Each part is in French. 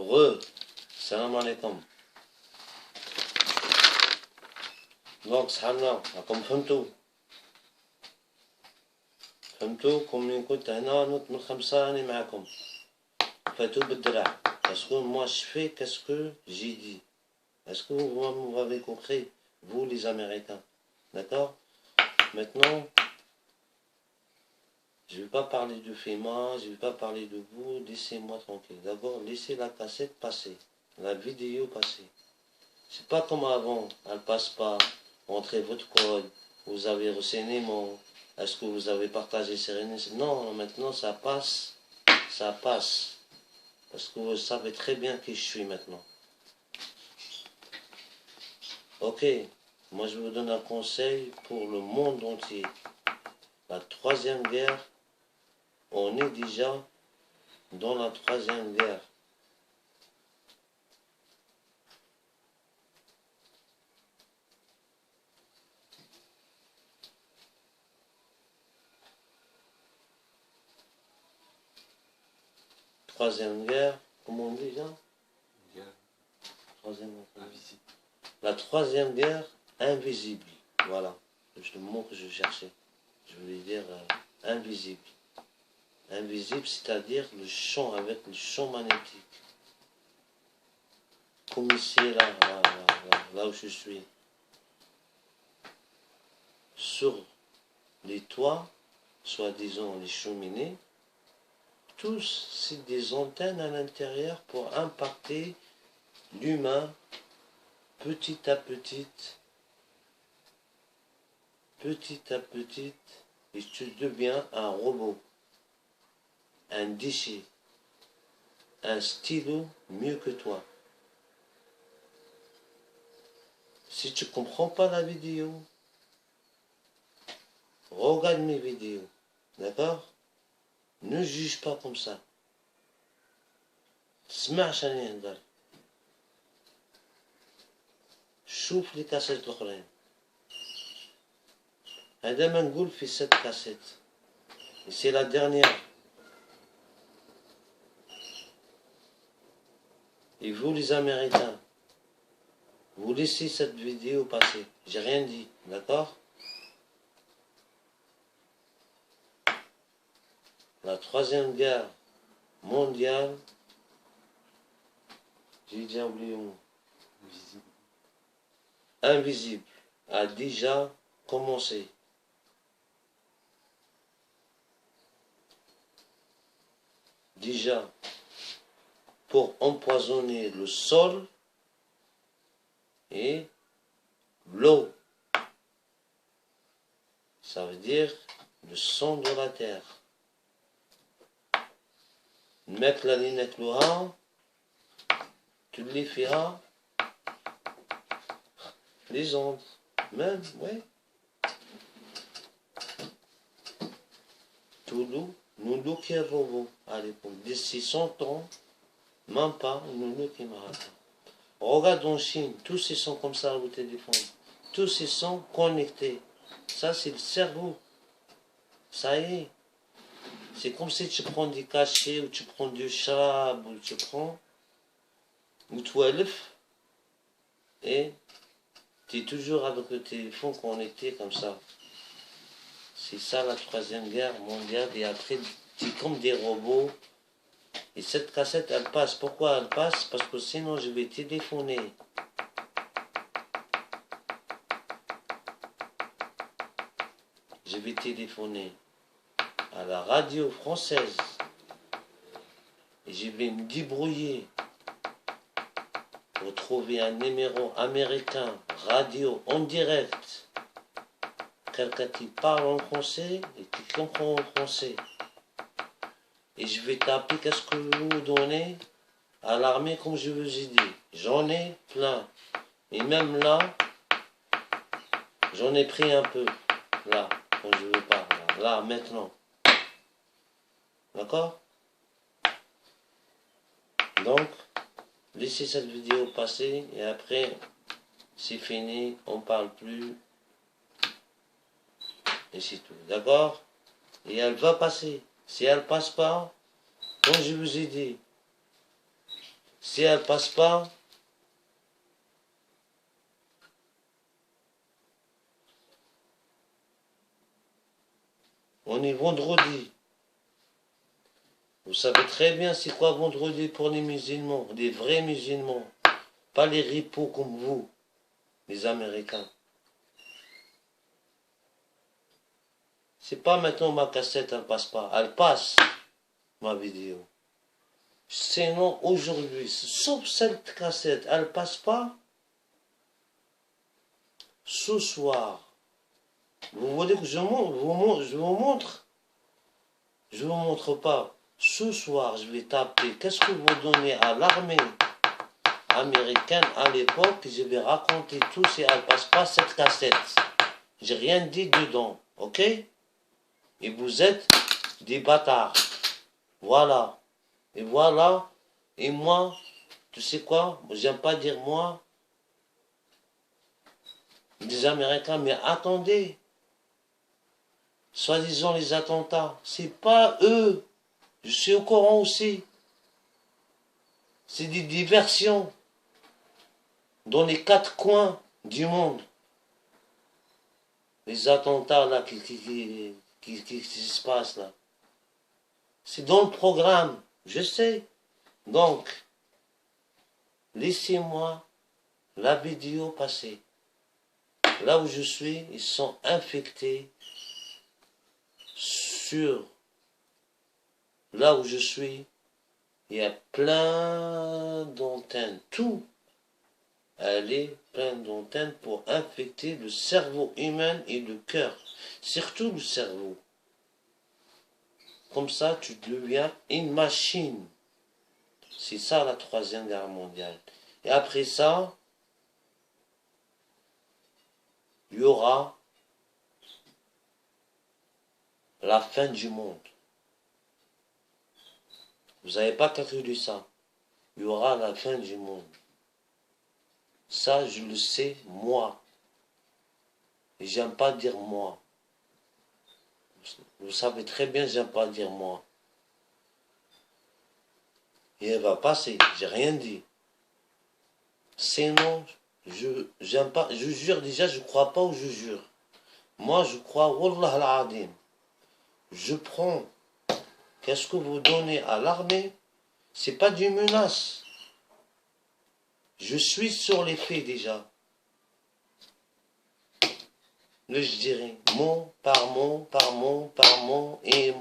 السلام عليكم. دونك صحابنا راكم فهمتو كومي كنت هنا نوت من 5 راني معاكم فاتو بالدرع. Est-ce que moi je fais qu'est-ce que j'ai dit? Est-ce que vous m'avez compris, vous les Américains? D'accord? Maintenant, je ne vais pas parler de FEMA, je ne vais pas parler de vous, laissez-moi tranquille. D'abord, laissez la cassette passer, la vidéo passer. C'est pas comme avant, elle passe pas, entrez votre code, vous avez renseignement, est-ce que vous avez partagé Sérénité? Non, maintenant ça passe, parce que vous savez très bien qui je suis maintenant. Ok, moi je vous donne un conseil pour le monde entier. La troisième guerre, on est déjà dans la troisième guerre. Troisième guerre, comment on dit déjà? Troisième guerre invisible. La troisième guerre invisible. Voilà, c'est le mot que je cherchais. Je voulais dire invisible. Invisible, c'est-à-dire le champ avec le champ magnétique. Comme ici, là où je suis. Sur les toits, soi-disant les cheminées, tous, c'est des antennes à l'intérieur pour impacter l'humain petit à petit, et tu deviens un robot, un déchet, un stylo mieux que toi. Si tu ne comprends pas la vidéo, regarde mes vidéos, d'accord? Ne juge pas comme ça. اسمع شاني نهضر. شوف لي كاسيت الأخرين. هذا ما نقول في 7 كاسيت. C'est la dernière. Et vous les Américains, vous laissez cette vidéo passer. J'ai rien dit, d'accord? La troisième guerre mondiale, j'ai déjà oublié le mot, invisible, a déjà commencé. Déjà, pour empoisonner le sol et l'eau. Ça veut dire le sang de la terre. Mettre la ligne Loha, tu les feras les ondes. Même, oui. Toulouse, nous nous qui est robot à l'époque. D'ici 100 ans, même pas, nous nous qui m'arrêtent. Regarde en Chine, tous ils sont comme ça au téléphone. Tous ils sont connectés. Ça, c'est le cerveau. Ça y est. C'est comme si tu prends des cachets, ou tu prends du charab, ou tu prends, ou tu et tu es toujours avec le téléphone connecté comme ça. C'est ça la troisième guerre mondiale. Et après, tu es comme des robots. Et cette cassette, elle passe. Pourquoi elle passe? Parce que sinon, je vais téléphoner. Je vais téléphoner à la radio française. Et je vais me débrouiller pour trouver un numéro américain, radio, en direct. Quelqu'un qui parle en français et qui comprend en français. Et je vais taper qu'est-ce que vous me donnez à l'armée comme je vous ai dit. J'en ai plein. Et même là, j'en ai pris un peu. Là, quand je veux pas. Là, maintenant. D'accord? Donc, laissez cette vidéo passer et après, c'est fini, on parle plus. Et c'est tout. D'accord? Et elle va passer. Si elle passe pas, comme je vous ai dit, Si elle passe pas, on est vendredi. Vous savez très bien c'est quoi vendredi pour les musulmans, les vrais musulmans. Pas les ripoux comme vous, les Américains. C'est pas maintenant ma cassette, elle passe pas. Elle passe, ma vidéo. Sinon, aujourd'hui, sauf cette cassette, elle passe pas. Ce soir, vous voulez que je vous montre? Je vous montre pas. Ce soir, je vais taper. Qu'est-ce que vous donnez à l'armée américaine à l'époque? Je vais raconter tout si elle passe pas cette cassette. J'ai rien dit dedans, ok? Et vous êtes des bâtards. Voilà. Et voilà. Et moi, tu sais quoi? J'aime pas dire moi. Des Américains, mais attendez. Soi-disant les attentats. C'est pas eux. Je suis au courant aussi. C'est des diversions. Dans les quatre coins du monde. Les attentats là qui se passent là. C'est dans le programme. Je sais. Donc, laissez-moi la vidéo passer. Là où je suis, ils sont infectés sur... Là où je suis, il y a plein d'antennes. Tout, elle est pleine d'antennes pour infecter le cerveau humain et le cœur. Surtout le cerveau. Comme ça, tu deviens une machine. C'est ça la Troisième Guerre mondiale. Et après ça, il y aura la fin du monde. Vous n'avez pas calculé ça. Il y aura la fin du monde. Ça, je le sais, moi. Et j'aime pas dire moi. Vous savez très bien, j'aime pas dire moi. Et elle va passer, j'ai rien dit. Sinon, j'aime pas, je jure déjà, je crois pas ou je jure. Moi, je crois, Wallah al-Adim. Je prends. Qu'est-ce que vous donnez à l'armée? C'est pas du menace. Je suis sur les faits déjà. Je dirais mot par mot, par mot, par mot, et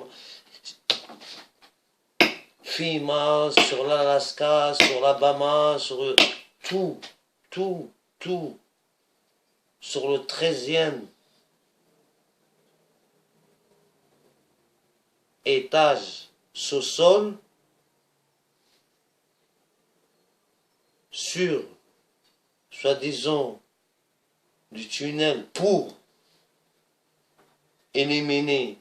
FIMA, sur l'Alaska, sur l'Alabama, sur tout, tout, sur le 13e étage sous-sol, sur, soi-disant, du tunnel pour éliminer,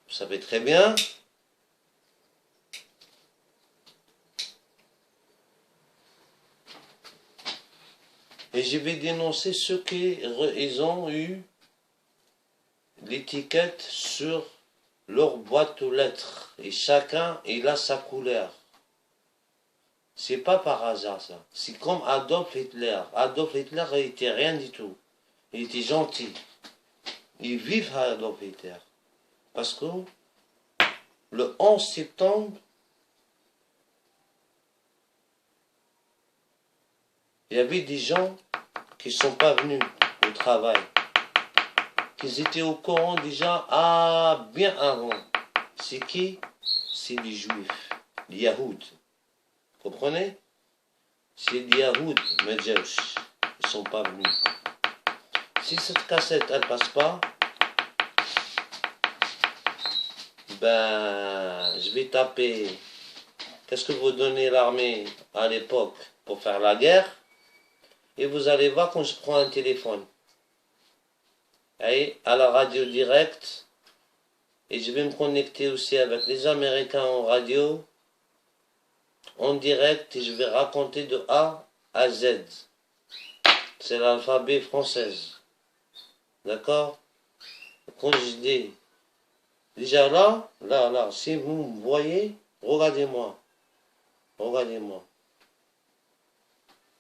vous savez très bien, et je vais dénoncer ceux qui ils ont eu l'étiquette sur leur boîte aux lettres. Et chacun, il a sa couleur. C'est pas par hasard ça. C'est comme Adolf Hitler. Adolf Hitler, il était rien du tout. Il était gentil. Ils vivent à Adolf Hitler. Parce que le 11 septembre, il y avait des gens qui ne sont pas venus au travail. Qu'ils étaient au courant déjà bien avant. C'est qui? C'est les Juifs, les Yahoud. Vous comprenez? C'est les Yahoud, Medjouch. Ils ne sont pas venus. Si cette cassette, elle passe pas, ben, je vais taper. Qu'est-ce que vous donnez l'armée à l'époque pour faire la guerre? Et vous allez voir quand je prends un téléphone. Et à la radio directe. Et je vais me connecter aussi avec les Américains en radio. En direct. Et je vais raconter de A à Z. C'est l'alphabet française. D'accord? Quand je dis. Déjà là, si vous me voyez, regardez-moi. Regardez-moi.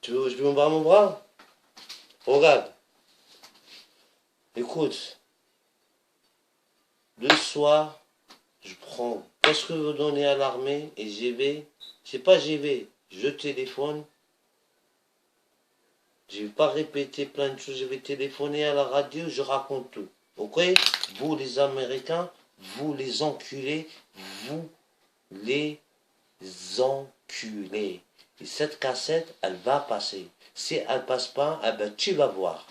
Tu veux que je me bats mon bras? Regarde. Écoute. Le soir, je prends. Qu'est-ce que vous donnez à l'armée? Et j'y vais. C'est pas j'y vais. Je téléphone. Je vais pas répéter plein de choses. Je vais téléphoner à la radio. Je raconte tout. Ok? Vous les Américains, vous les enculés, vous les enculés. Et cette cassette, elle va passer. Si elle passe pas, eh ben, tu vas voir.